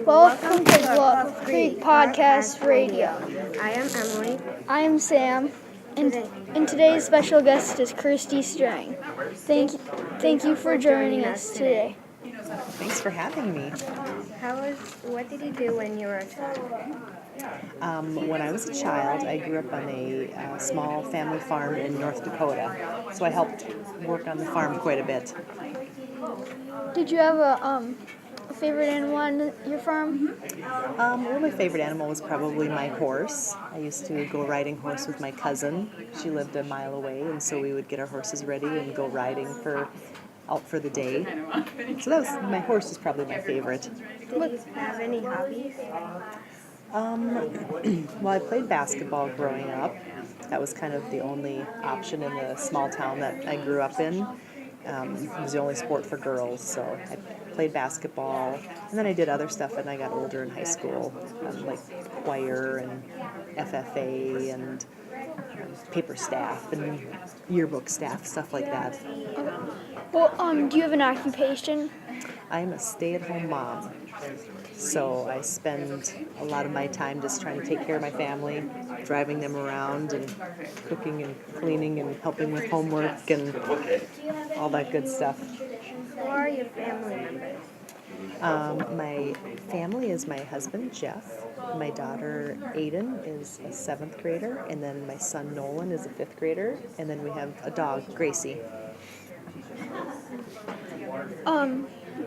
Welcome to Bluff Creek Podcast Radio. I am Emily. I am Sam, and today's special guest is Mrs Strang. Thank you for joining us today. Thanks for having me. What did you do when you were a child? When I was a child, I grew up on a small family farm in North Dakota, so I helped work on the farm quite a bit. Did you have a favorite animal on your farm? Well, my favorite animal was probably my horse. I used to go riding horse with my cousin. She lived a mile away, and so we would get our horses ready and go riding out for the day. So my horse is probably my favorite. Did you have any hobbies? Well, I played basketball growing up. That was kind of the only option in the small town that I grew up in. It was the only sport for girls, so I played basketball, and then I did other stuff when I got older in high school, like choir and FFA and paper staff and yearbook staff, stuff like that. Okay. Well, do you have an occupation? I'm a stay-at-home mom, so I spend a lot of my time just trying to take care of my family, driving them around and cooking and cleaning and helping with homework and all that good stuff. Who are your family members? My family is my husband, Jeff. My daughter, Aiden, is a 7th grader, and then my son, Nolan, is a 5th grader, and then we have a dog, Gracie.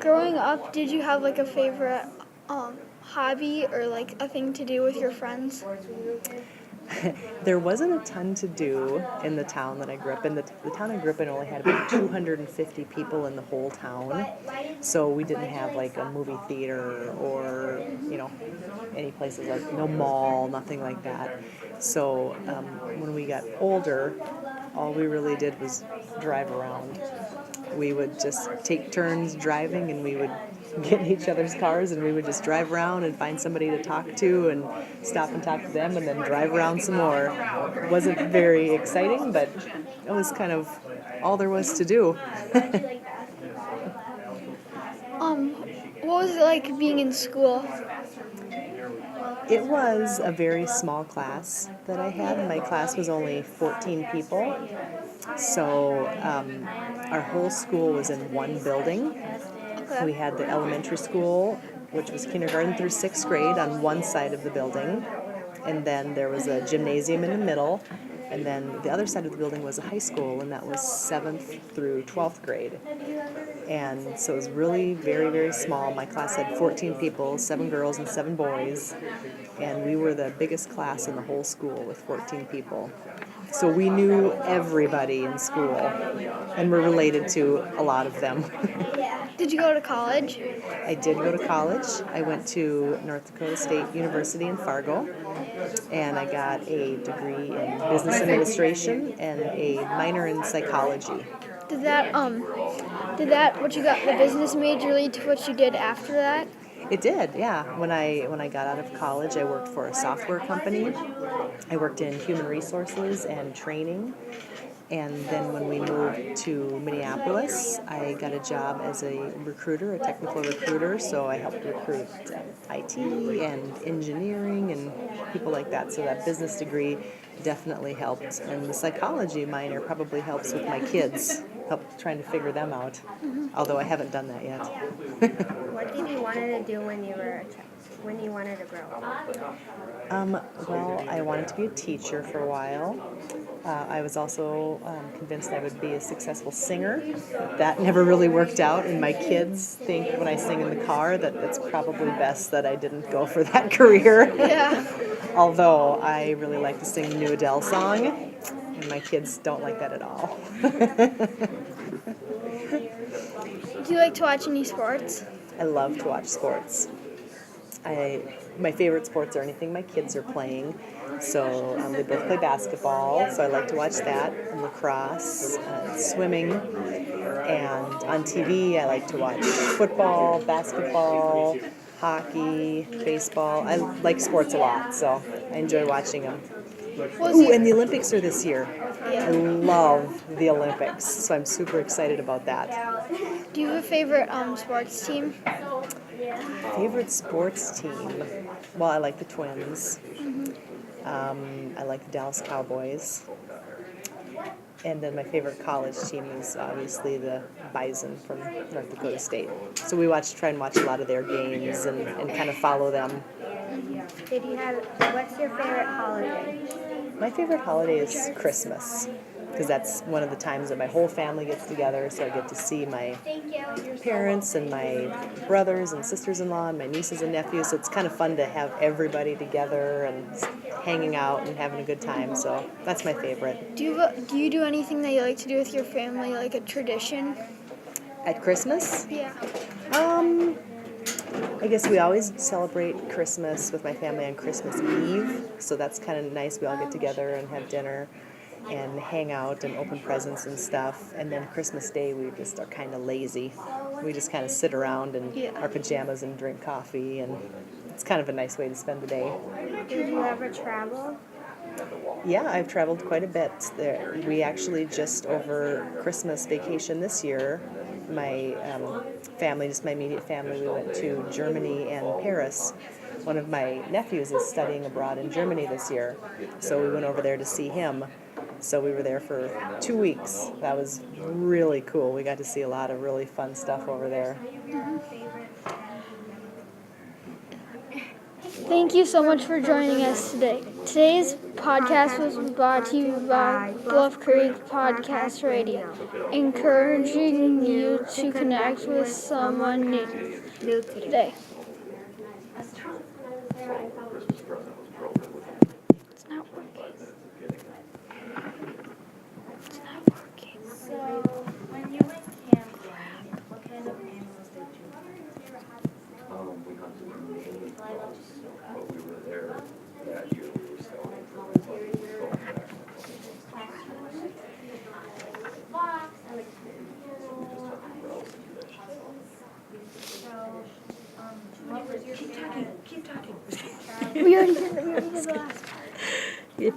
Growing up, did you have like a favorite hobby or like a thing to do with your friends? There wasn't a ton to do in the town that I grew up in. The town I grew up in only had about 250 people in the whole town, so we didn't have like a movie theater or, any places like no mall, nothing like that. So when we got older, all we really did was drive around. We would just take turns driving, and we would get in each other's cars, and we would just drive around and find somebody to talk to and stop and talk to them and then drive around some more. It wasn't very exciting, but it was kind of all there was to do. What was it like being in school? It was a very small class that I had. My class was only 14 people, so our whole school was in one building. We had the elementary school, which was kindergarten through 6th grade, on one side of the building, and then there was a gymnasium in the middle, and then the other side of the building was a high school, and that was 7th through 12th grade. And so it was really very, very small. My class had 14 people, 7 girls and 7 boys, and we were the biggest class in the whole school with 14 people. So we knew everybody in school, and were related to a lot of them. Did you go to college? I did go to college. I went to North Dakota State University in Fargo, and I got a degree in business administration and a minor in psychology. Did what you got, the business major, lead to what you did after that? It did, yeah. When I got out of college, I worked for a software company. I worked in human resources and training. And then when we moved to Minneapolis, I got a job as a recruiter, a technical recruiter. So I helped recruit IT and engineering and people like that. So that business degree definitely helped. And the psychology minor probably helps with my kids, helped trying to figure them out. Although I haven't done that yet. What did you want to do when you were a child? When you wanted to grow up? Well, I wanted to be a teacher for a while. I was also convinced I would be a successful singer. That never really worked out, and my kids think when I sing in the car that it's probably best that I didn't go for that career. Yeah. Although I really like to sing the new Adele song, and my kids don't like that at all. Do you like to watch any sports? I love to watch sports. My favorite sports are anything my kids are playing. So they both play basketball, so I like to watch that, and lacrosse, swimming, and on TV I like to watch football, basketball, hockey, baseball. I like sports a lot, so I enjoy watching them. Ooh, and the Olympics are this year. I love the Olympics, so I'm super excited about that. Do you have a favorite sports team? Favorite sports team? Well, I like the Twins. I like the Dallas Cowboys. And then my favorite college team is obviously the Bison from North Dakota State. So we try and watch a lot of their games and kind of follow them. What's your favorite holiday? My favorite holiday is Christmas, because that's one of the times that my whole family gets together, so I get to see my parents and my brothers and sisters-in-law and my nieces and nephews, so it's kind of fun to have everybody together and hanging out and having a good time, so that's my favorite. Do you do anything that you like to do with your family, like a tradition? At Christmas? Yeah. I guess we always celebrate Christmas with my family on Christmas Eve, so that's kind of nice. We all get together and have dinner and hang out and open presents and stuff. And then Christmas Day, we just are kind of lazy. We just kind of sit around in our pajamas and drink coffee, and it's kind of a nice way to spend the day. Did you ever travel? Yeah, I've traveled quite a bit. We actually just over Christmas vacation this year, my family, just my immediate family, we went to Germany and Paris. One of my nephews is studying abroad in Germany this year, so we went over there to see him. So we were there for 2 weeks. That was really cool. We got to see a lot of really fun stuff over there. Thank you so much for joining us today. Today's podcast was brought to you by Bluff Creek Podcast Radio, encouraging you to connect with someone new today. It's not working. It's not working. So, when you went camping, what kind of animals did you hunt? We hunted mainly grouse, but we were there that year. We were scouting for going back. So, what was your favorite? We already did the last.